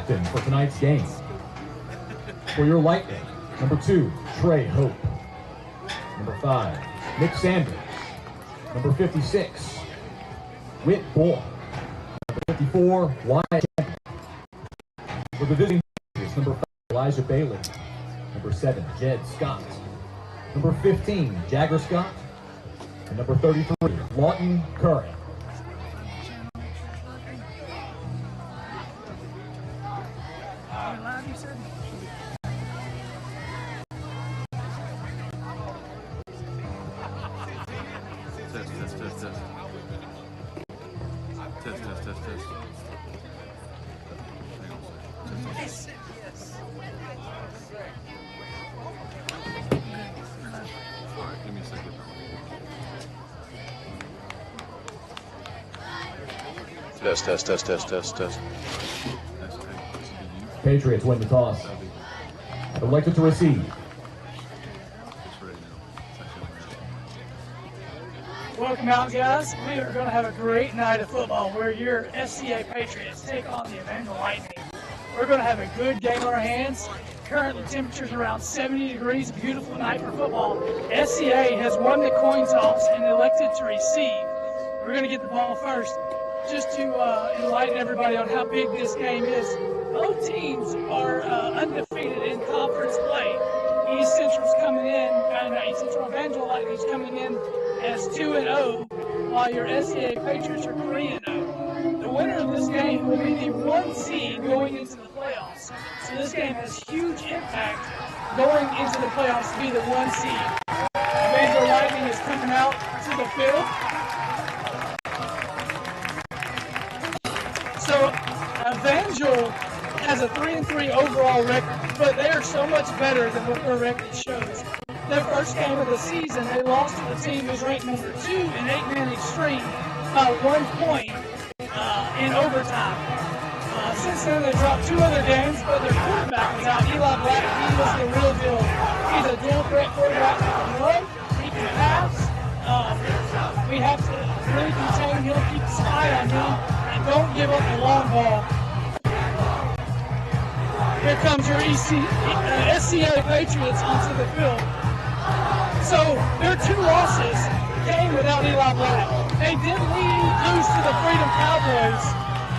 captain for tonight's game. For your Lightning, number 2, Trey Hope. Number 5, Nick Sanders. Number 56, Whit Bourne. Number 54, Wyatt Kemp. For the visiting Patriots, number 5, Elijah Bailey. Number 7, Jed Scott. Number 15, Jagger Scott. And number 33, Lawton Curry. Test. Patriots win the toss. Elected to receive. Welcome out, guys. We are going to have a great night of football where your SCA Patriots take on the Evangel Lightning. We're going to have a good game on our hands. Currently, temperatures around 70 degrees. Beautiful night for football. SCA has won the coin toss and elected to receive. We're going to get the ball first. Just to enlighten everybody on how big this game is, both teams are undefeated in conference play. East Central's coming in, East Central Evangel Lightning's coming in as 2-0, while your SCA Patriots are 3-0. The winner of this game will be the 1 seed going into the playoffs. So this game has huge impact going into the playoffs to be the 1 seed. Evangel Lightning is coming out to the field. So Evangel has a 3-3 overall record, but they are so much better than what their record shows. Their first game of the season, they lost to the team who's ranked number 2 in 8-man extreme by 1 point in overtime. Since then, they dropped 2 other games, but their quarterback was out. Eli Black, he was the real deal. He's a dual threat quarterback who can run, he can pass. We have to really contain him, keep an eye on him, and don't give up the long ball. Here comes your SCA Patriots onto the field. So their 2 losses came without Eli Black. They did lose to the Freedom Cowboys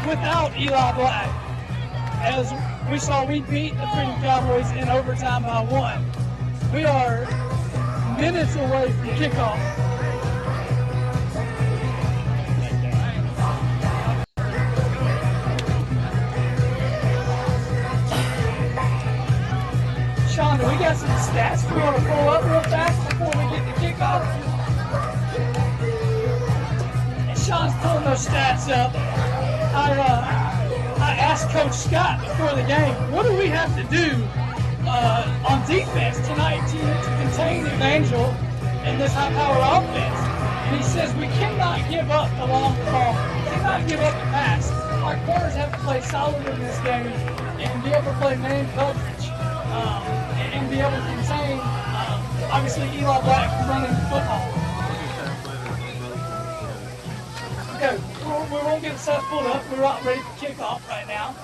without Eli Black. As we saw, we beat the Freedom Cowboys in overtime by 1. We are minutes away from kickoff. Sean, do we got some stats we want to pull up real fast before we get to kickoff? And Sean's pulling those stats up. I asked Coach Scott before the game, what do we have to do on defense tonight to contain Evangel in this high-powered offense? And he says we cannot give up the long ball. We cannot give up the pass. Our corners have to play solid in this game and be able to play man coverage. And be able to contain, obviously, Eli Black running the football. Okay, we won't get the set pulled up. We're not ready for kickoff right now.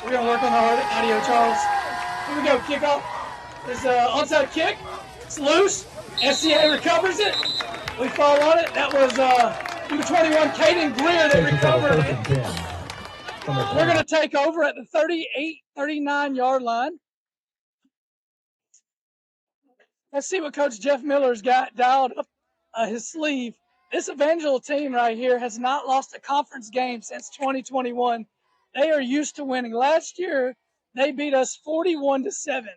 We're going to work on our audio, Charles. Here we go, kickoff. There's an onside kick. It's loose. SCA recovers it. We fall on it. That was number 21, Caden Greer, that recovered it. We're going to take over at the 38-39 line. Let's see what Coach Jeff Miller's got dialed up his sleeve. This Evangel team right here has not lost a conference game since 2021. They are used to winning. Last year, they beat us 41-7.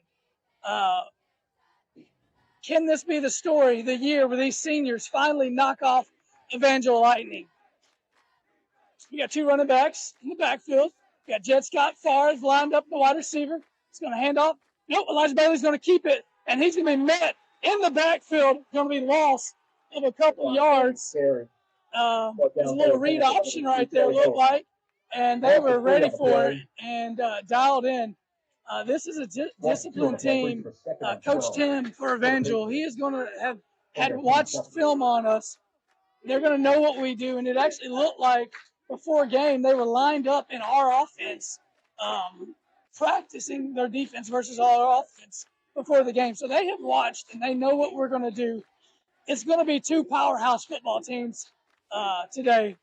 Can this be the story, the year where these seniors finally knock off Evangel Lightning? We got 2 running backs in the backfield. We got Jed Scott Favre lined up the wide receiver. He's going to hand off. Nope, Elijah Bailey's going to keep it, and he's going to be met in the backfield. Going to be lost of a couple yards. There's a little read option right there, looked like, and they were ready for it and dialed in. This is a disciplined team. Coach Tim for Evangel, he is going to have had watched film on us. They're going to know what we do, and it actually looked like before game they were lined up in our offense, practicing their defense versus our offense before the game. So they have watched, and they know what we're going to do. It's going to be two powerhouse football teams today.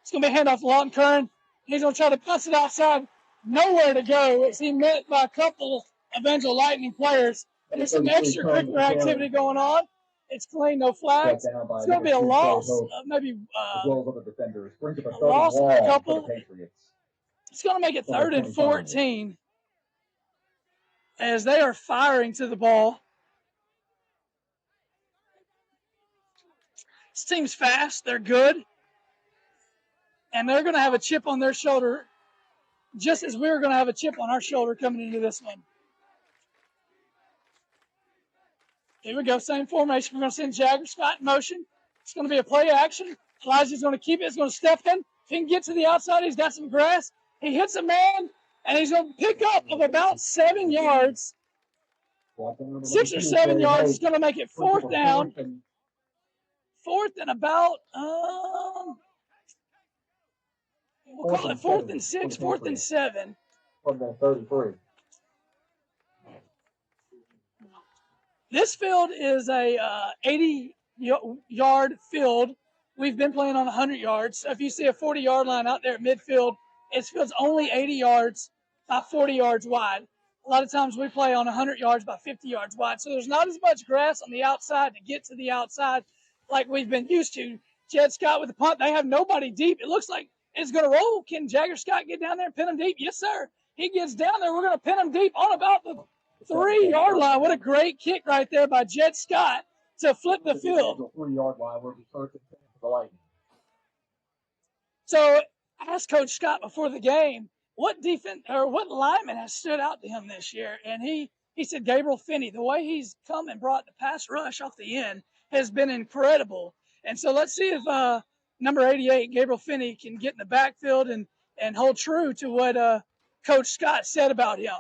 It's going to be a handoff to Lawton Curran. He's going to try to pass it outside. Nowhere to go. It's he met by a couple Evangel Lightning players. There's some extracurricular activity going on. It's clean, no flags. It's going to be a loss, maybe a loss of a couple. It's going to make it 3rd and 14 as they are firing to the ball. This team's fast. They're good. And they're going to have a chip on their shoulder just as we're going to have a chip on our shoulder coming into this one. Here we go, same formation. We're going to send Jagger Scott in motion. It's going to be a play action. Elijah's going to keep it. He's going to step in. If he can get to the outside, he's got some grass. He hits a man, and he's going to pick up of about 7 yards. 6 or 7 yards. It's going to make it 4th down. 4th and about, we'll call it 4th and 6, 4th and 7. From the 33. This field is a 80-yard field. We've been playing on 100 yards. So if you see a 40-yard line out there at midfield, its field's only 80 yards by 40 yards wide. A lot of times we play on 100 yards by 50 yards wide. So there's not as much grass on the outside to get to the outside like we've been used to. Jed Scott with the punt. They have nobody deep. It looks like it's going to roll. Can Jagger Scott get down there and pin him deep? Yes, sir. He gets down there. We're going to pin him deep on about the 3-yard line. What a great kick right there by Jed Scott to flip the field. 3-yard line. We're for the Lightning. So I asked Coach Scott before the game what defense or what lineman has stood out to him this year, and he said Gabriel Finney. The way he's come and brought the pass rush off the end has been incredible. And so let's see if number 88, Gabriel Finney, can get in the backfield and hold true to what Coach Scott said about him.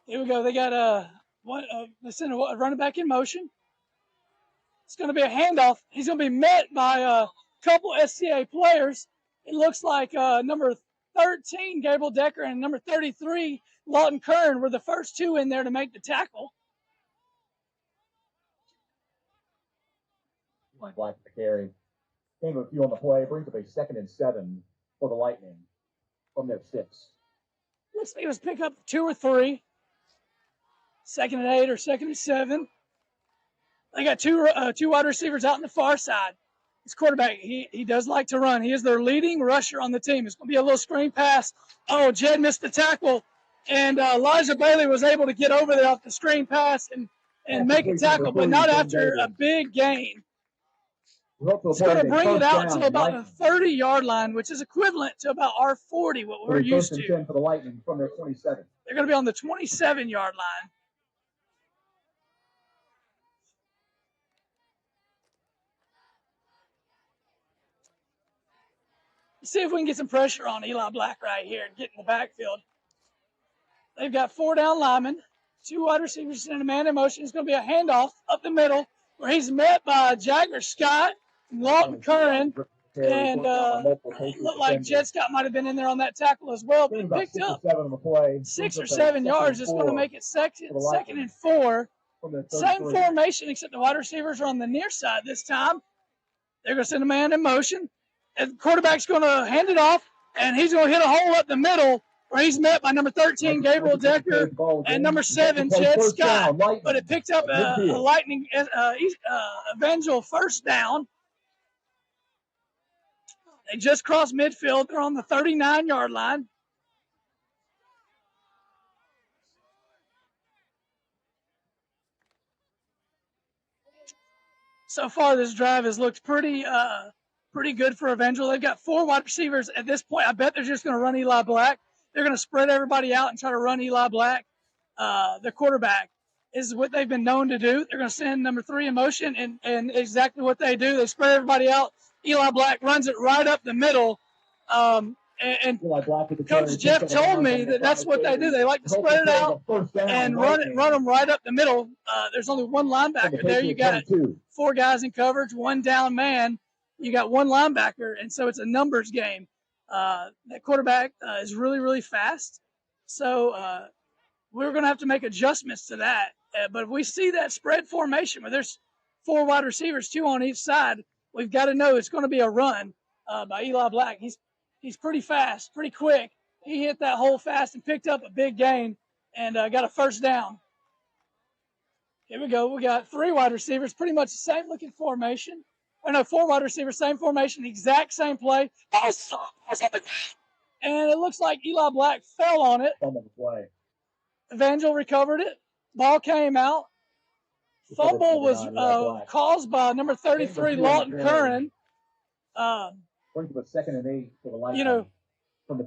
Here we go. They got a running back in motion. It's going to be a handoff. He's going to be met by a couple SCA players. It looks like number 13, Gabriel Decker, and number 33, Lawton Kern, were the first two in there to make the tackle. Black to carry. Came a few on the play. Brings up a 2nd and 7 for the Lightning from their 6. Looks like it was pick up 2 or 3. 2nd and 8 or 2nd and 7. They got two wide receivers out on the far side. This quarterback, he does like to run. He is their leading rusher on the team. It's going to be a little screen pass. Oh, Jed missed the tackle, and Elijah Bailey was able to get over there off the screen pass and make a tackle, but not after a big gain. It's going to bring it out to about the 30-yard line, which is equivalent to about our 40, what we're used to. 10 for the Lightning from their 27. They're going to be on the 27-yard line. Let's see if we can get some pressure on Eli Black right here and get in the backfield. They've got 4 down linemen, 2 wide receivers, and a man in motion. It's going to be a handoff up the middle where he's met by Jagger Scott, Lawton Curran, and looked like Jed Scott might have been in there on that tackle as well, but he picked up 6 or 7 yards. It's going to make it second and 4. Same formation, except the wide receivers are on the near side this time. They're going to send a man in motion. And the quarterback's going to hand it off, and he's going to hit a hole up the middle where he's met by number 13, Gabriel Decker, and number 7, Jed Scott. But it picked up a Lightning Evangel first down. They just crossed midfield. They're on the 39-yard line. So far, this drive has looked pretty good for Evangel. They've got 4 wide receivers at this point. I bet they're just going to run Eli Black. They're going to spread everybody out and try to run Eli Black. The quarterback is what they've been known to do. They're going to send number 3 in motion, and exactly what they do. They spread everybody out. Eli Black runs it right up the middle. And Coach Jeff told me that that's what they do. They like to spread it out and run them right up the middle. There's only one linebacker there. You got 4 guys in coverage, 1 down man. You got 1 linebacker, and so it's a numbers game. That quarterback is really, really fast. So we're going to have to make adjustments to that. But if we see that spread formation where there's 4 wide receivers, 2 on each side, we've got to know it's going to be a run by Eli Black. He's pretty fast, pretty quick. He hit that hole fast and picked up a big gain and got a first down. Here we go. We got 3 wide receivers, pretty much the same looking formation. Or no, 4 wide receivers, same formation, the exact same play. And it looks like Eli Black fell on it. Evangel recovered it. Ball came out. Fumble was caused by number 33, Lawton Curran. Brings up a 2nd and 8 for the line. You know,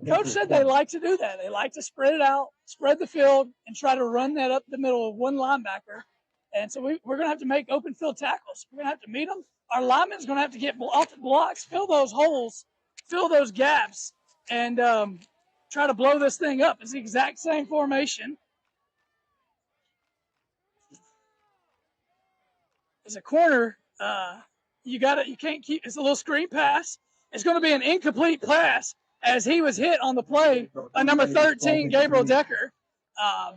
Coach said they like to do that. They like to spread it out, spread the field, and try to run that up the middle of 1 linebacker. And so we're going to have to make open field tackles. We're going to have to meet them. Our linemen's going to have to get off the blocks, fill those holes, fill those gaps, and try to blow this thing up. It's the exact same formation. As a corner, you can't keep. It's a little screen pass. It's going to be an incomplete pass as he was hit on the play by number 13, Gabriel Decker.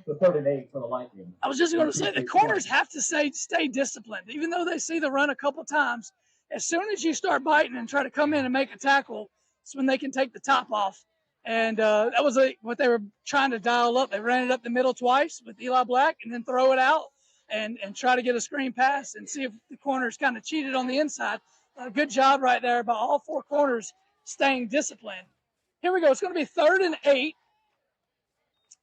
The 3rd and 8 for the Lightning. I was just going to say the corners have to stay disciplined, even though they see the run a couple times. As soon as you start biting and try to come in and make a tackle, it's when they can take the top off. And that was what they were trying to dial up. They ran it up the middle twice with Eli Black and then throw it out and try to get a screen pass and see if the corners kind of cheated on the inside. Good job right there by all 4 corners staying disciplined. Here we go. It's going to be 3rd and 8.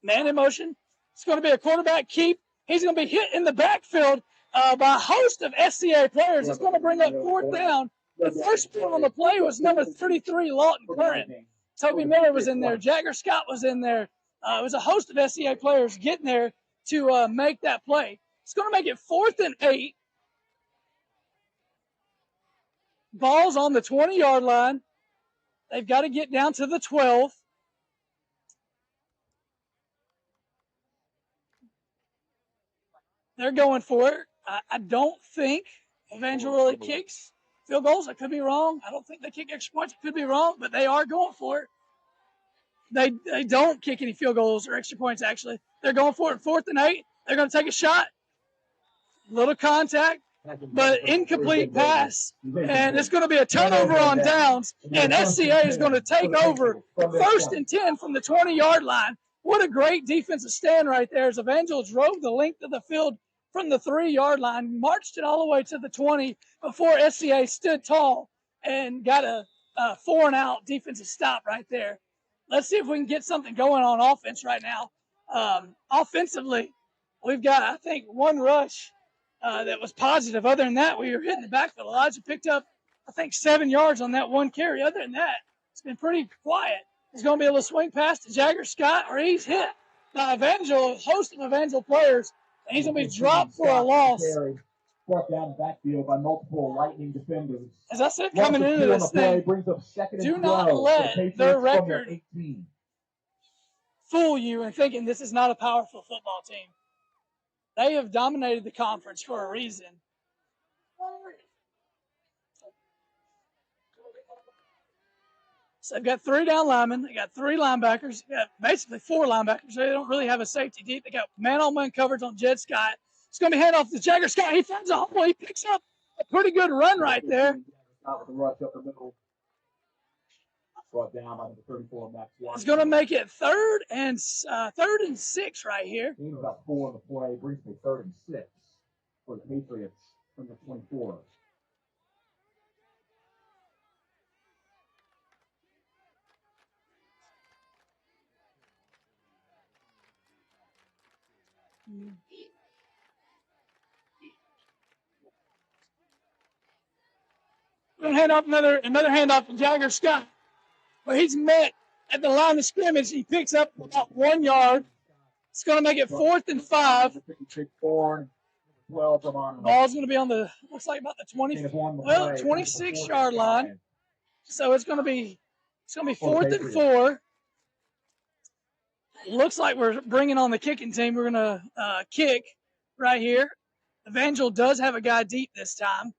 Man in motion. It's going to be a quarterback keep. He's going to be hit in the backfield by a host of SCA players. It's going to bring up 4th down. The first one on the play was number 33, Lawton Curran. Toby Miller was in there. Jagger Scott was in there. It was a host of SCA players getting there to make that play. It's going to make it 4th and 8. Ball's on the 20-yard line. They've got to get down to the 12. They're going for it. I don't think Evangel really kicks field goals. I could be wrong. I don't think they kick extra points. I could be wrong, but they are going for it. They don't kick any field goals or extra points, actually. They're going for it. 4th and 8. They're going to take a shot. Little contact, but incomplete pass. And it's going to be a turnover on downs, and SCA is going to take over 1st and 10 from the 20-yard line. What a great defensive stand right there as Evangel drove the length of the field from the 3-yard line, marched it all the way to the 20 before SCA stood tall and got a 4-and-out defensive stop right there. Let's see if we can get something going on offense right now. Offensively, we've got, I think, 1 rush that was positive. Other than that, we were hitting the backfield. Elijah picked up, I think, 7 yards on that 1 carry. Other than that, it's been pretty quiet. It's going to be a little swing pass to Jagger Scott, or he's hit by Evangel, a host of Evangel players, and he's going to be dropped for a loss. Brought down the backfield by multiple Lightning defenders. As I said, coming into this thing, do not let their record fool you in thinking this is not a powerful football team. They have dominated the conference for a reason. So they've got 3 down linemen. They got 3 linebackers. They got basically 4 linebackers. They don't really have a safety deep. They got man-on-man coverage on Jed Scott. It's going to be hand off to Jagger Scott. He finds a hole. He picks up a pretty good run right there. It's going to make it 3rd and 6 right here. He was about 4 on the play. Brings me 3rd and 6 for the Patriots from the 24. We're going to hand off another handoff to Jagger Scott, where he's met at the line of scrimmage. He picks up about 1 yard. It's going to make it 4th and 5. Ball's going to be on the, looks like about the 26-yard line. So it's going to be 4th and 4. Looks like we're bringing on the kicking team. We're going to kick right here. Evangel does have a guy deep this time.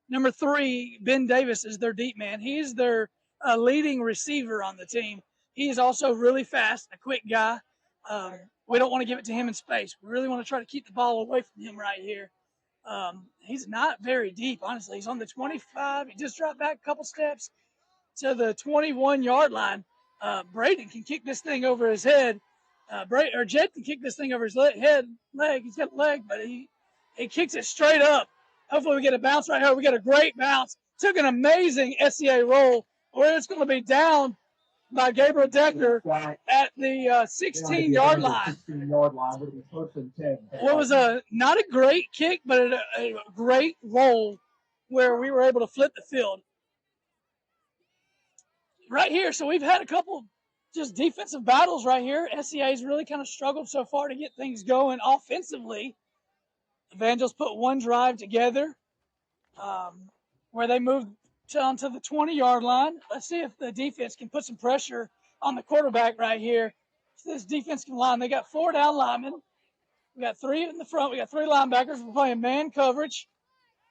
Number 3, Ben Davis, is their deep man. He's their leading receiver on the team. He is also really fast, a quick guy. We don't want to give it to him in space. We really want to try to keep the ball away from him right here. He's not very deep, honestly. He's on the 25. He just dropped back a couple steps to the 21-yard line. Braden can kick this thing over his head. Jed can kick this thing over his leg. He's got a leg, but he kicks it straight up. Hopefully we get a bounce right here. We got a great bounce. Took an amazing SCA roll where it's going to be down by Gabriel Decker at the 16-yard line. 16-yard line would be 1st and 10. It was not a great kick, but a great roll where we were able to flip the field. Right here, so we've had a couple just defensive battles right here. SCA's really kind of struggled so far to get things going offensively. Evangels put one drive together where they moved down to the 20-yard line. Let's see if the defense can put some pressure on the quarterback right here. So this defensive line, they got 4 down linemen. We got 3 in the front. We got 3 linebackers. We're playing man coverage.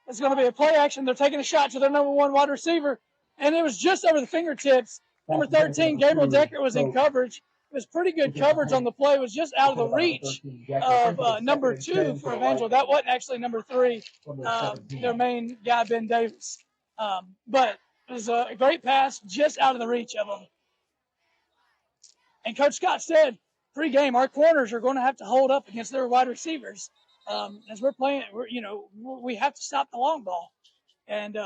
It's going to be a play action. They're taking a shot to their number 1 wide receiver, and it was just over the fingertips. Number 13, Gabriel Decker, was in coverage. It was pretty good coverage on the play. It was just out of the reach of number 2 for Evangel. That wasn't actually number 3, their main guy, Ben Davis. But it was a great pass just out of the reach of them. And Coach Scott said, pre-game, our corners are going to have to hold up against their wide receivers. As we're playing, we have to stop the long ball. And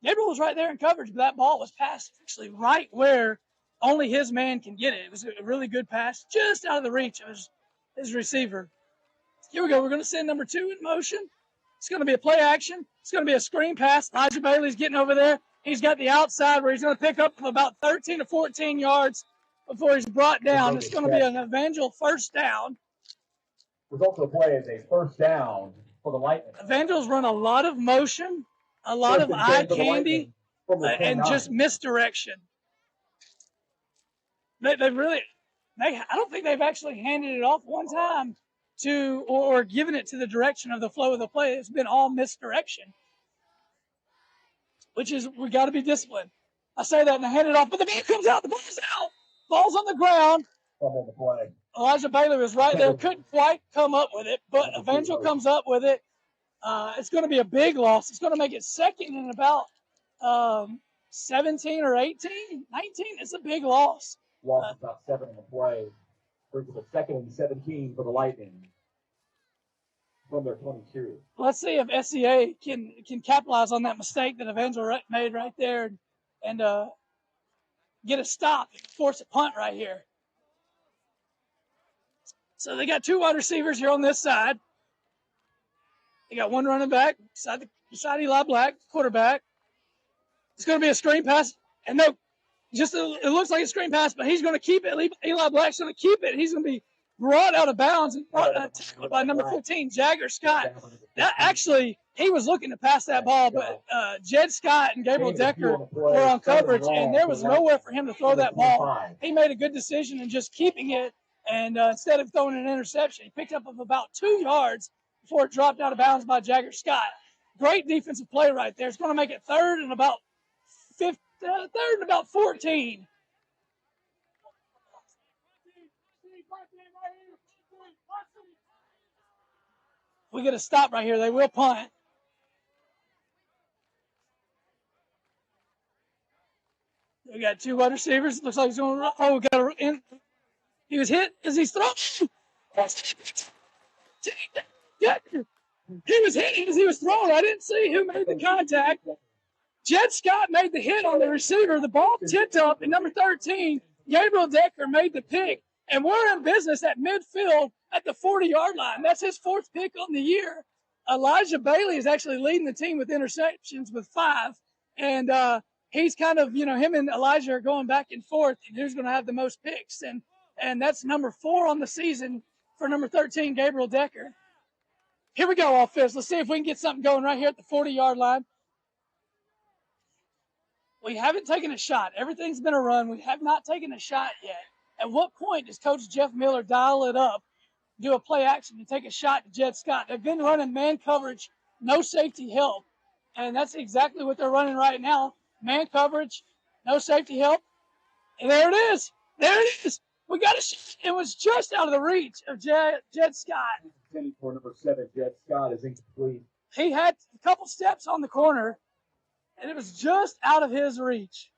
Gabriel was right there in coverage, but that ball was passed actually right where only his man can get it. It was a really good pass, just out of the reach of his receiver. Here we go. We're going to send number 2 in motion. It's going to be a play action. It's going to be a screen pass. Elijah Bailey's getting over there. He's got the outside where he's going to pick up about 13 to 14 yards before he's brought down. It's going to be an Evangel first down. Result of the play is a 1st down for the Lightning. Evangels run a lot of motion, a lot of eye candy, and just misdirection. I don't think they've actually handed it off one time to or given it to the direction of the flow of the play. It's been all misdirection, which is, we got to be disciplined. I say that and I hand it off, but the ball comes out. The ball's out. Ball's on the ground. On the play. Elijah Bailey was right there. Couldn't quite come up with it, but Evangel comes up with it. It's going to be a big loss. It's going to make it 2nd and about 17 or 18, 19. It's a big loss. Loss about 7 in the play. Brings it 2nd and 17 for the Lightning from their 22. Let's see if SCA can capitalize on that mistake that Evangel made right there and get a stop and force a punt right here. So they got 2 wide receivers here on this side. They got 1 running back beside Eli Black, quarterback. It's going to be a screen pass. And no, it looks like a screen pass, but he's going to keep it. Eli Black's going to keep it. He's going to be brought out of bounds and tackled by number 15, Jagger Scott. He was looking to pass that ball, but Jed Scott and Gabriel Decker were on coverage, and there was nowhere for him to throw that ball. He made a good decision in just keeping it, and instead of throwing an interception, he picked up about 2 yards before it dropped out of bounds by Jagger Scott. Great defensive play right there. It's going to make it 3rd and about 14. We get a stop right here. They will punt. We got 2 wide receivers. Looks like he's going to. Oh, we got in. He was hit as he's throwing. He was hit as he was throwing. I didn't see who made the contact. Jed Scott made the hit on the receiver. The ball tipped up, and number 13, Gabriel Decker, made the pick. And we're in business at midfield at the 40-yard line. That's his 4th pick on the year. Elijah Bailey is actually leading the team with interceptions with 5. And he's kind of, him and Elijah are going back and forth, and who's going to have the most picks. And that's number 4 on the season for number 13, Gabriel Decker. Here we go, offense. Let's see if we can get something going right here at the 40-yard line. We haven't taken a shot. Everything's been a run. We have not taken a shot yet. At what point does Coach Jeff Miller dial it up, do a play action, and take a shot to Jed Scott? They've been running man coverage, no safety help, and that's exactly what they're running right now. Man coverage, no safety help, and there it is. There it is. We got a shot. It was just out of the reach of Jed Scott. For number 7, Jed Scott is incomplete. He had a couple steps on the corner, and it was just out of his reach.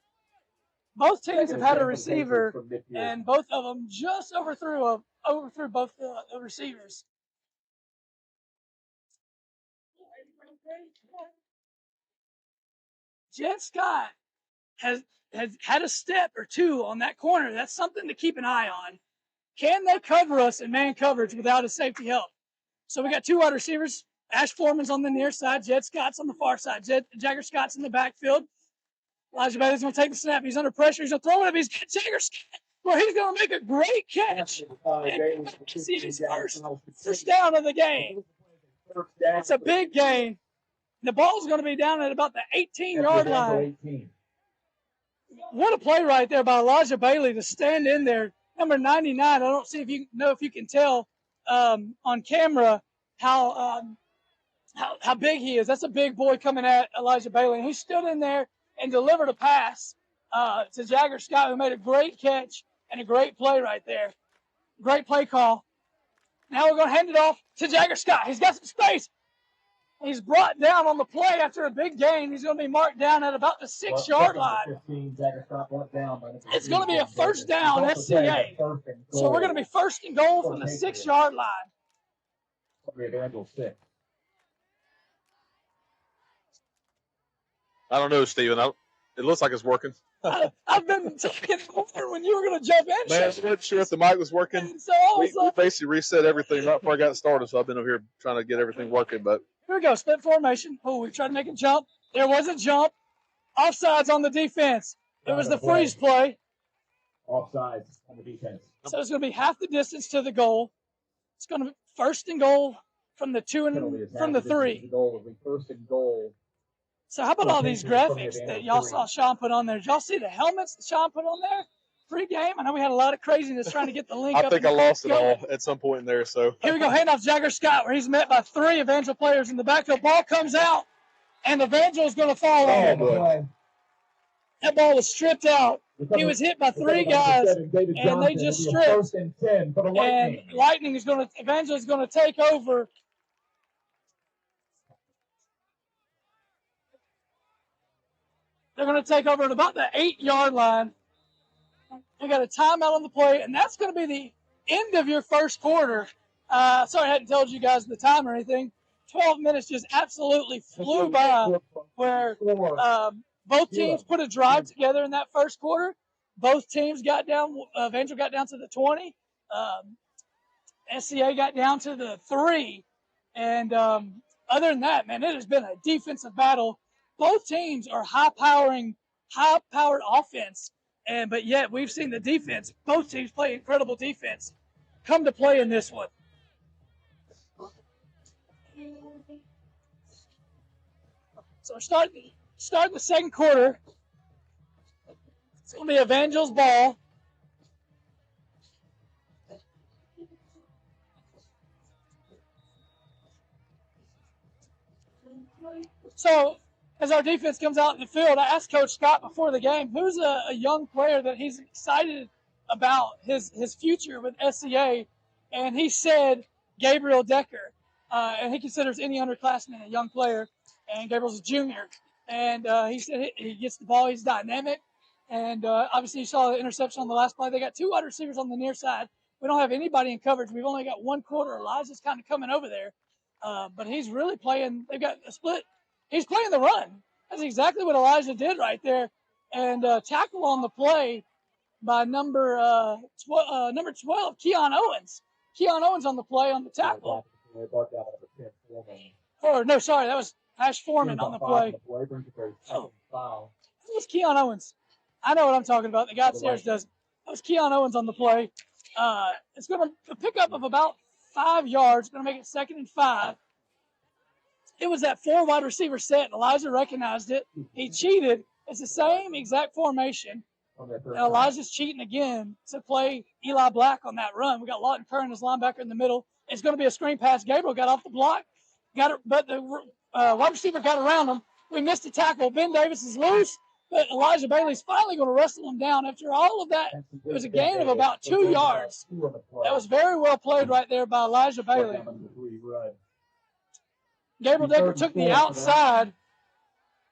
Both teams have had a receiver, and both of them just overthrew both the receivers. Jed Scott has had a step or two on that corner. That's something to keep an eye on. Can they cover us in man coverage without a safety help? So we got 2 wide receivers. Ash Foreman's on the near side. Jed Scott's on the far side. Jagger Scott's in the backfield. Elijah Bailey's going to take the snap. He's under pressure. He's going to throw it up. He's got Jagger Scott, where he's going to make a great catch. And see his first down of the game. It's a big gain. The ball's going to be down at about the 18-yard line. What a play right there by Elijah Bailey to stand in there. Number 99. I don't see if you can tell on camera how big he is. That's a big boy coming at Elijah Bailey. And he stood in there and delivered a pass to Jagger Scott, who made a great catch and a great play right there. Great play call. Now we're going to hand it off to Jagger Scott. He's got some space. He's brought down on the play after a big gain. He's going to be marked down at about the 6-yard line. It's going to be a first down SCA. So we're going to be first and goal from the 6-yard line. I don't know, Steven. It looks like it's working. I've been talking over when you were going to jump in. Man, I wasn't sure if the mic was working. So we basically reset everything right before I got started, so I've been over here trying to get everything working. But here we go, split formation. Oh, we tried to make a jump. There was a jump. Offsides on the defense. It was the freeze play. Offsides on the defense. So it's going to be half the distance to the goal. It's going to be first and goal from the 2 and from the 3. The goal will be first and goal. So how about all these graphics that y'all saw Sean put on there? Did y'all see the helmets that Sean put on there? Pre-game? I know we had a lot of craziness trying to get the link up. I think I lost it all at some point in there. So here we go, handoff Jagger Scott, where he's met by 3 Evangel players in the backfield. Ball comes out, and Evangel is going to fall on. That ball was stripped out. He was hit by 3 guys, and they just stripped. And Lightning is going to, Evangel is going to take over. They're going to take over at about the 8-yard line. We got a timeout on the play, and that's going to be the end of your first quarter. Sorry, I hadn't told you guys the time or anything. 12 minutes just absolutely flew by, where both teams put a drive together in that first quarter. Both teams got down. Evangel got down to the 20. SCA got down to the 3. And other than that, man, it has been a defensive battle. Both teams are high-powered offense, but yet we've seen the defense. Both teams play incredible defense come to play in this one. So we're starting the second quarter. It's going to be Evangel's ball. So as our defense comes out in the field, I asked Coach Scott before the game, who's a young player that he's excited about his future with SCA, and he said Gabriel Decker, and he considers any underclassman a young player, and Gabriel's a junior, and he said he gets the ball, he's dynamic, and obviously you saw the interception on the last play. They got 2 wide receivers on the near side. We don't have anybody in coverage. We've only got 1 quarter. Elijah's kind of coming over there, but he's really playing. They've got a split. He's playing the run. That's exactly what Elijah did right there. And tackle on the play by number 12, Keon Owens. Keon Owens on the play on the tackle. Or no, sorry, that was Ash Foreman on the play. Oh, that was Keon Owens. I know what I'm talking about. The guy upstairs does. That was Keon Owens on the play. It's going to pick up of about 5 yards. Going to make it 2nd and 5. It was that 4 wide receiver set, and Elijah recognized it. He cheated It's the same exact formation. Elijah's cheating again to play Eli Black on that run. We got Lawton Curran as linebacker in the middle. It's going to be a screen pass. Gabriel got off the block, got it, but the wide receiver got around him. We missed a tackle. Ben Davis is loose, but Elijah Bailey's finally going to wrestle him down. After all of that, it was a gain of about 2 yards. That was very well played right there by Elijah Bailey. Gabriel Decker took the outside,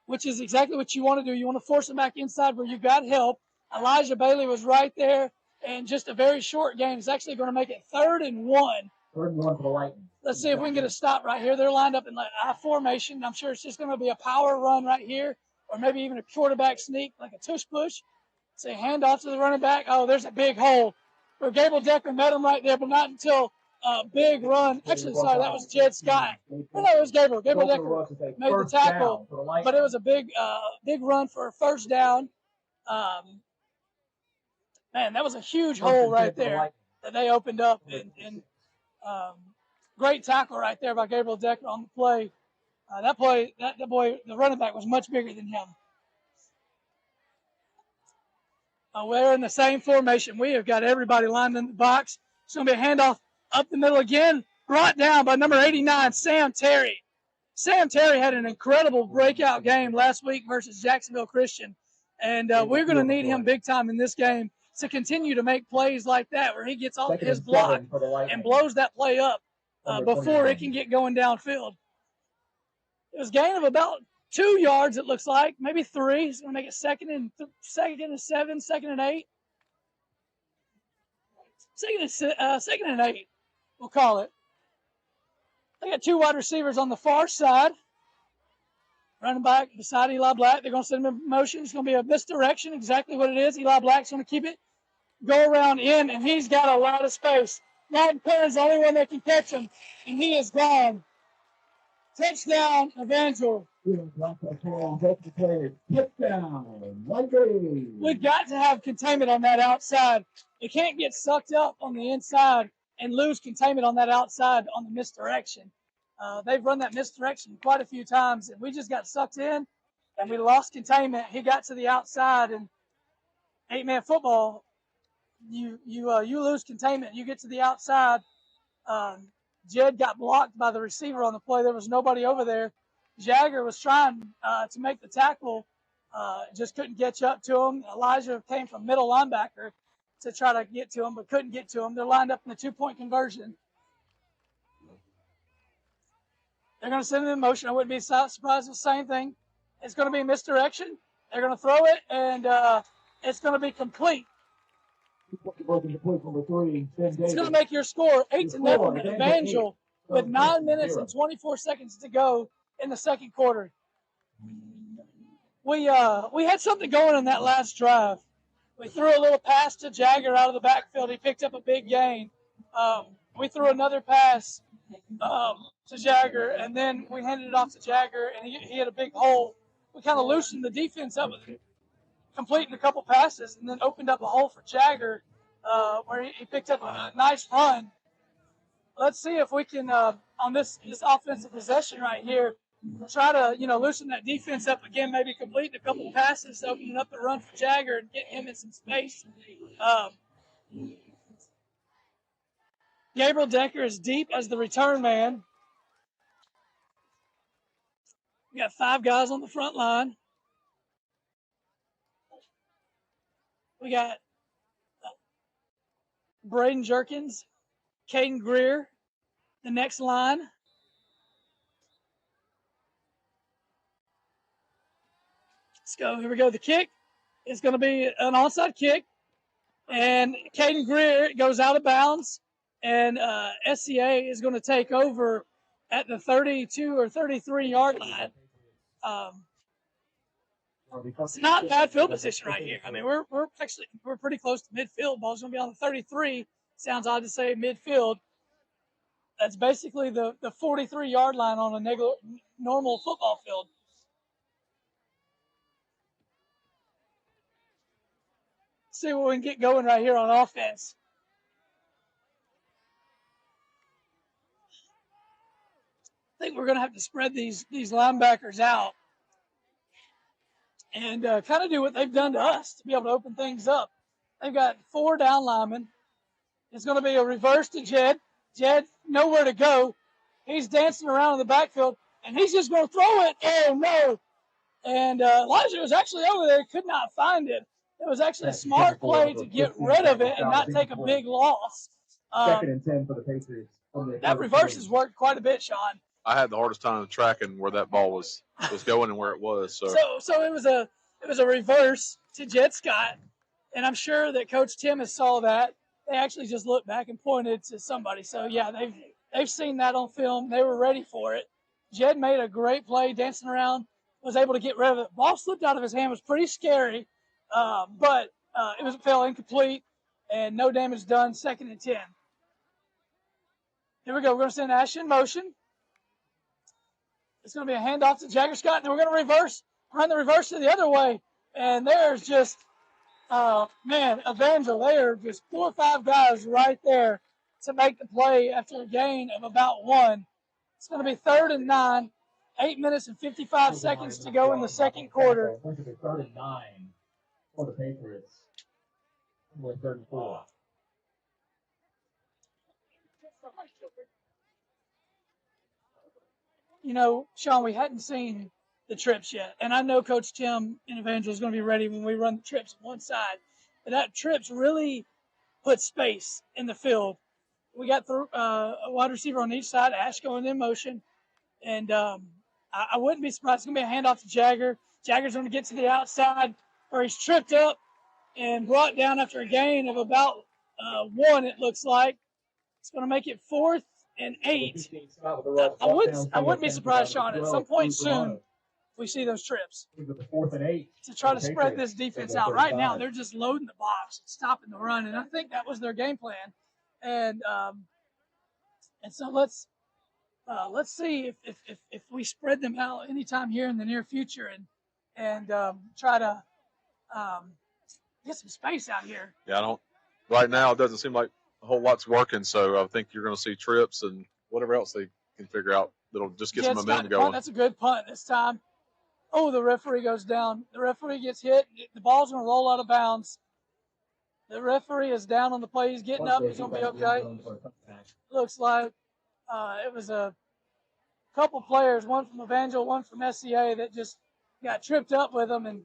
which is exactly what you want to do. You want to force it back inside where you've got help. Elijah Bailey was right there, and just a very short gain. It's actually going to make it 3rd and 1. 3rd and 1 for the Lightning. Let's see if we can get a stop right here. They're lined up in I formation. I'm sure it's just going to be a power run right here, or maybe even a quarterback sneak, like a tush push. Say handoff to the running back. Oh, there's a big hole where Gabriel Decker met him right there, but not until a big run. Actually, sorry, that was Jed Scott. No, it was Gabriel. Gabriel Decker made the tackle, but it was a big run for a first down. Man, that was a huge hole right there that they opened up, and great tackle right there by Gabriel Decker on the play. The running back was much bigger than him. We're in the same formation. We have got everybody lined in the box. It's going to be a handoff up the middle again, brought down by number 89, Sam Terry. Sam Terry had an incredible breakout game last week versus Jacksonville Christian, and we're going to need him big time in this game to continue to make plays like that where he gets off his block and blows that play up before it can get going downfield. It was a gain of about 2 yards, it looks like, maybe 3. He's going to make it 2nd and 7, 2nd and 8. 2nd and 8, we'll call it. They got 2 wide receivers on the far side. Running back beside Eli Black. They're going to send him in motion. It's going to be a misdirection, exactly what it is. Eli Black's going to keep it, go around in, and he's got a lot of space. Lawton Curran's the only one that can catch him, and he is gone. Touchdown, Evangel. We've got to have containment on that outside. It can't get sucked up on the inside and lose containment on that outside on the misdirection. They've run that misdirection quite a few times, and we just got sucked in, and we lost containment. He got to the outside, and 8-man football, you lose containment. You get to the outside. Jed got blocked by the receiver on the play. There was nobody over there. Jagger was trying to make the tackle, just couldn't catch up to him. Elijah came from middle linebacker to try to get to him, but couldn't get to him. They're lined up in the 2-point conversion. They're going to send it in motion. I wouldn't be surprised if the same thing. It's going to be misdirection. They're going to throw it, and it's going to be complete. It's going to make your score 8-0 Evangel with 9 minutes and 24 seconds to go in the second quarter. We had something going in that last drive. We threw a little pass to Jagger out of the backfield. He picked up a big gain. We threw another pass to Jagger, and then we handed it off to Jagger, and he had a big hole. We kind of loosened the defense up, completing a couple passes, and then opened up a hole for Jagger where he picked up a nice run. Let's see if we can, on this offensive possession right here, try to, loosen that defense up again, maybe complete a couple passes, opening up the run for Jagger and getting him in some space. Gabriel Decker is deep as the return man. We got 5 guys on the front line. We got Braden Jerkins, Caden Greer, the next line. Let's go. Here we go. The kick is going to be an onside kick. And Caden Greer goes out of bounds. And SCA is going to take over at the 32 or 33-yard line. It's not bad field position right here. I mean, we're pretty close to midfield. Ball's going to be on the 33. Sounds odd to say midfield. That's basically the 43-yard line on a normal football field. See what we can get going right here on offense. I think we're going to have to spread these linebackers out and kind of do what they've done to us to be able to open things up. They've got 4 down linemen. It's going to be a reverse to Jed. Jed, nowhere to go. He's dancing around in the backfield, and he's just going to throw it. Oh, no. And Elijah was actually over there, could not find it. It was actually a smart play to get rid of it and not take a big loss. 2nd and 10 for the Patriots. That reverse has worked quite a bit, Sean. I had the hardest time tracking where that ball was going and where it was. So it was a reverse to Jed Scott, and I'm sure that Coach Tim has saw that. They actually just looked back and pointed to somebody. So yeah, they've seen that on film. They were ready for it. Jed made a great play, dancing around, was able to get rid of it. Ball slipped out of his hand, was pretty scary, but it fell incomplete, and no damage done. 2nd and 10. Here we go. We're going to send Ash in motion. It's going to be a handoff to Jagger Scott, and then we're going to run the reverse to the other way. And there's just, Evangel, they are just 4 or 5 guys right there to make the play after a gain of about 1. It's going to be 3rd and 9, 8 minutes and 55 seconds to go in the second quarter. It's going to be 3rd and 9 for the Patriots. We're 3rd and 4. You know, Sean, we hadn't seen the trips yet. And I know Coach Tim and Evangel is going to be ready when we run the trips on one side. But that trips really put space in the field. We got a wide receiver on each side, Ash going in motion. And I wouldn't be surprised. It's going to be a handoff to Jagger. Jagger's going to get to the outside where he's tripped up and brought down after a gain of about 1, it looks like. It's going to make it 4th and 8. I wouldn't be surprised, Sean, at some point soon we see those trips. 4th and 8. To try to spread this defense out. Right now, they're just loading the box, stopping the run, and I think that was their game plan. And so let's see if we spread them out anytime here in the near future and try to get some space out here. Yeah, right now it doesn't seem like a whole lot's working, so I think you're going to see trips and whatever else they can figure out that'll just get some momentum going. That's a good punt this time. Oh, the referee goes down. The referee gets hit. The ball's going to roll out of bounds. The referee is down on the play. He's getting up. He's going to be okay. Looks like it was a couple players, one from Evangel, one from SCA, that just got tripped up with him, and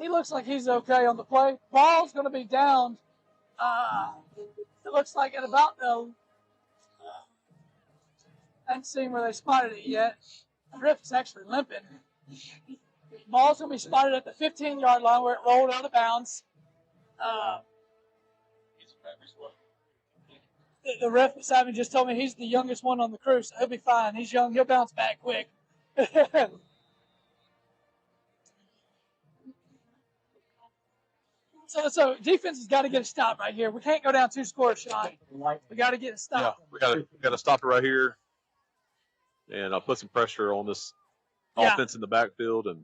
he looks like he's okay on the play. Ball's going to be down. It looks like at about the I haven't seen where they spotted it yet. The ref is actually limping. Ball's going to be spotted at the 15-yard line where it rolled out of bounds. The ref beside me just told me he's the youngest one on the crew, so he'll be fine. He's young. He'll bounce back quick. So defense has got to get a stop right here. We can't go down 2 scores, Sean. We got to get a stop. Yeah, we got to stop it right here, and put some pressure on this offense in the backfield. And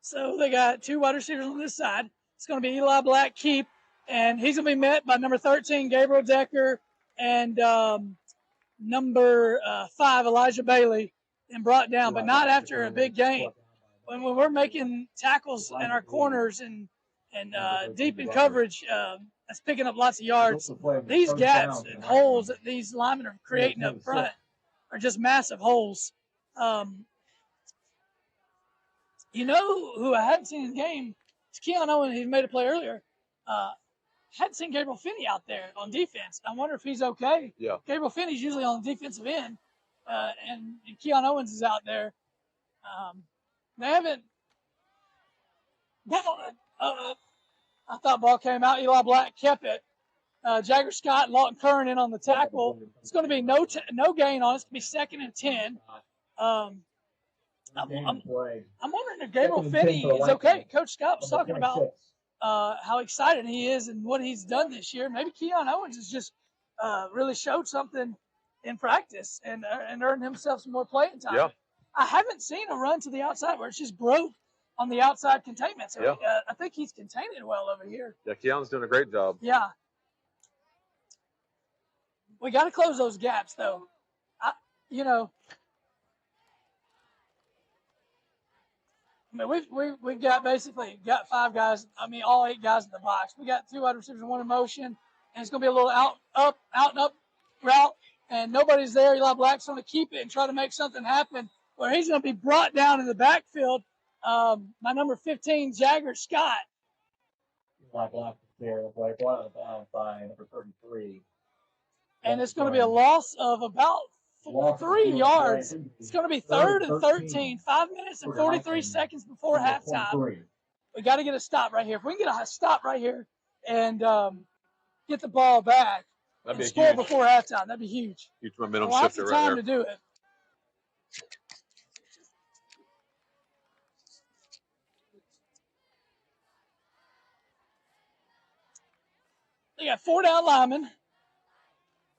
so they got 2 wide receivers on this side. It's going to be Eli Black keep, and he's going to be met by number 13, Gabriel Decker, and number 5, Elijah Bailey, and brought down, but not after a big game. When we're making tackles in our corners and deep in coverage, that's picking up lots of yards. These gaps and holes that these linemen are creating up front are just massive holes. You know who I hadn't seen in the game? It's Keon Owen. He made a play earlier. Hadn't seen Gabriel Finney out there on defense. I wonder if he's okay. Yeah. Gabriel Finney's usually on the defensive end, and Keon Owens is out there. They haven't. I thought ball came out. Eli Black kept it. Jagger Scott and Lawton Curran in on the tackle. It's going to be no gain on it. It's going to be 2nd and 10. I'm wondering if Gabriel Finney is okay. Coach Scott was talking about how excited he is and what he's done this year. Maybe Keon Owens has just really showed something in practice and earned himself some more playing time. Yeah. I haven't seen a run to the outside where it's just broke on the outside containment. So I think he's containing it well over here. Yeah, Keon's doing a great job. Yeah. We got to close those gaps, though. You know, I mean, we've got basically got 5 guys. I mean, all 8 guys in the box. We got 2 wide receivers and 1 in motion, and it's going to be a little out and up route, and nobody's there. Eli Black's going to keep it and try to make something happen, where he's going to be brought down in the backfield by number 15, Jagger Scott. Eli Black there, brought out of bounds by number 33. And it's going to be a loss of about 3 yards. It's going to be 3rd and 13, 5 minutes and 43 seconds before halftime. We got to get a stop right here. If we can get a stop right here and get the ball back and score before halftime, that'd be huge. Huge momentum Lots shifter of right time there. to do it. They got 4 down linemen.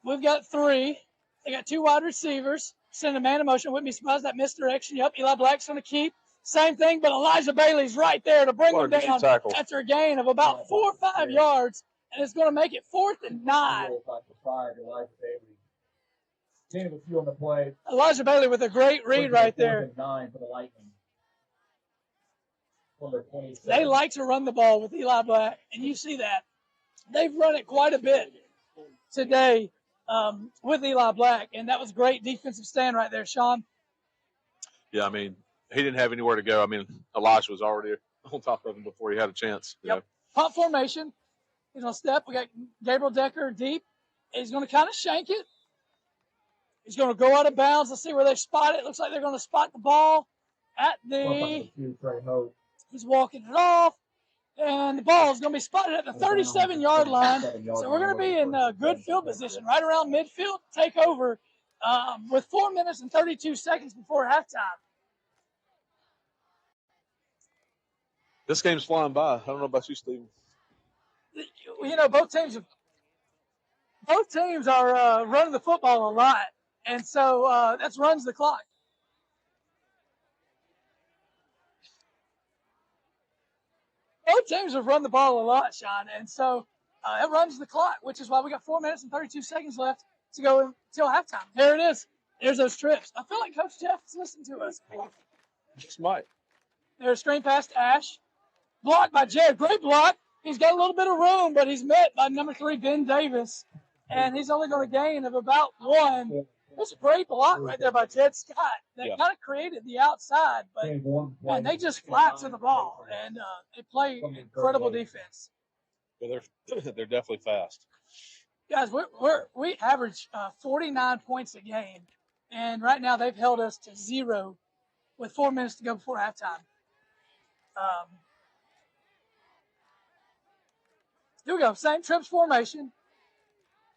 We've got 3. They got 2 wide receivers. Send a man in motion. Wouldn't be surprised that misdirection. Yep, Eli Black's going to keep. Same thing, but Elijah Bailey's right there to bring him down after a gain of about 4 or 5 yards, and it's going to make it 4th and 9. Elijah Bailey with a great read right there. They like to run the ball with Eli Black, and you see that. They've run it quite a bit today with Eli Black, and that was a great defensive stand right there, Sean. Yeah, I mean, he didn't have anywhere to go. I mean, Elijah was already on top of him before he had a chance. Yep. Punt formation. He's going to step. We got Gabriel Decker deep. He's going to kind of shank it. He's going to go out of bounds. Let's see where they spot it. Looks like they're going to spot the ball at the – he's walking it off. And the ball is going to be spotted at the 37-yard line. So we're going to be in a good field position right around midfield, take over with 4 minutes and 32 seconds before halftime. This game's flying by. I don't know about you, Steven. You know, both teams are running the football a lot. And so that runs the clock. Both teams have run the ball a lot, Sean, and so it runs the clock, which is why we got 4 minutes and 32 seconds left to go until halftime. There it is. There's those trips. I feel like Coach Jeff is listening to us. Just might. There's a screen pass to Ash. Blocked by Jed. Great block. He's got a little bit of room, but he's met by number 3, Ben Davis, and he's only going to gain of about 1. That's a great block right there by Jed Scott. That kind of created the outside, but man, they just flat to the ball, and they play incredible defense. Yeah, they're definitely fast. Guys, we average 49 points a game, and right now they've held us to 0 with 4 minutes to go before halftime. Here we go. Same trips formation.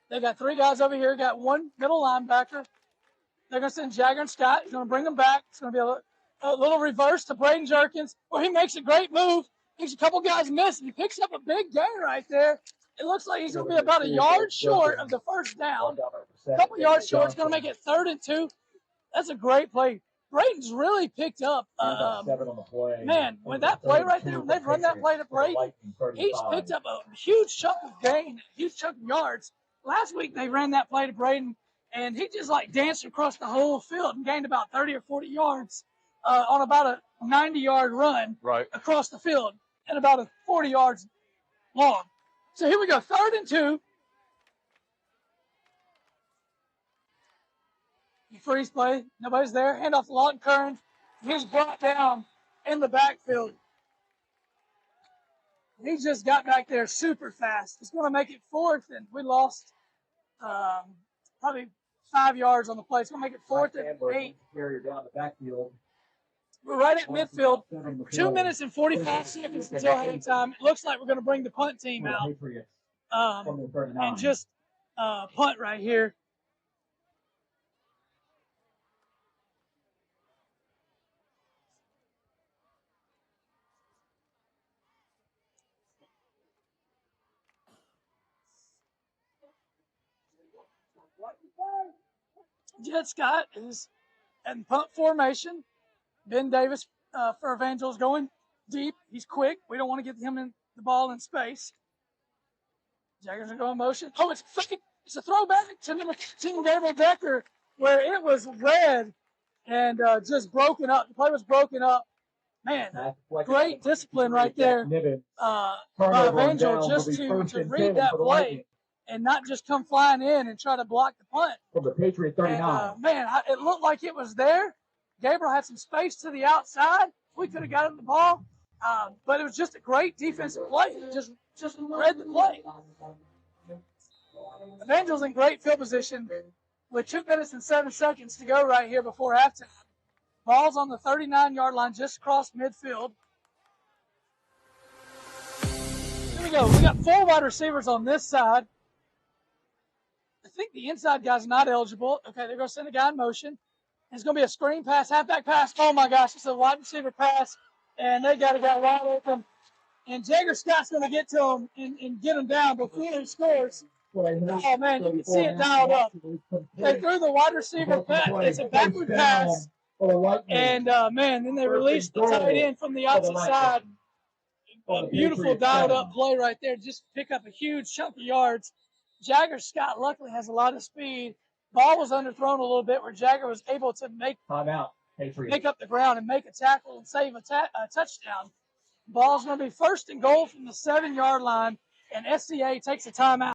They got 3 guys over here. Got 1 middle linebacker. They're going to send Jagger and Scott. He's going to bring them back. It's going to be a little reverse to Braden Jerkins, where he makes a great move. Makes a couple guys miss, and he picks up a big gain right there. It looks like he's going to be about a yard short of the first down. A couple yards short. It's going to make it 3rd and 2. That's a great play. Braden's really picked up. Man, with that play right there, when they've run that play to Braden, he's picked up a huge chunk of gain, a huge chunk of yards. Last week they ran that play to Braden, and he just like danced across the whole field and gained about 30 or 40 yards on about a 90-yard run across the field and about a 40 yards long. So here we go, 3rd and 2. Freeze play. Nobody's there. Hand off to Lawton Kern. He's brought down in the backfield. He just got back there super fast. It's going to make it 4th, and we lost probably 5 yards on the play. It's going to make it 4th and 8. We're right at midfield. 2 minutes and 45 seconds until halftime. It looks like we're going to bring the punt team out and just punt right here. Jed Scott is in punt formation. Ben Davis for Evangels going deep. He's quick. We don't want to get him in the ball in space. Jagger's going to go in motion. Oh, it's fake. It's a throwback to number 15, Gabriel Decker, where it was red and just broken up. The play was broken up. Man, great discipline right there by Evangel just to read that play and not just come flying in and try to block the punt. From the Patriot 39. And, man, it looked like it was there. Gabriel had some space to the outside. We could have got him the ball, but it was just a great defensive play. Just read the play. Evangel's in great field position with 2 minutes and 7 seconds to go right here before halftime. Ball's on the 39-yard line, just across midfield. Here we go. We got 4 wide receivers on this side. I think the inside guy's not eligible. Okay, they're going to send a guy in motion. It's going to be a screen pass, halfback pass. Oh, my gosh, it's a wide receiver pass, and they got a guy wide open. And Jagger Scott's going to get to him and get him down before he scores. Oh, man, you can see it dialed up. They threw the wide receiver pass. It's a backward pass. And, man, then they released the tight end from the opposite side. A beautiful dialed-up play right there. Just pick up a huge chunk of yards. Jagger Scott luckily has a lot of speed. Ball was underthrown a little bit where Jagger was able to pick up the ground and make a tackle and save a touchdown. Ball's going to be 1st and goal from the 7-yard line, and SCA takes a timeout.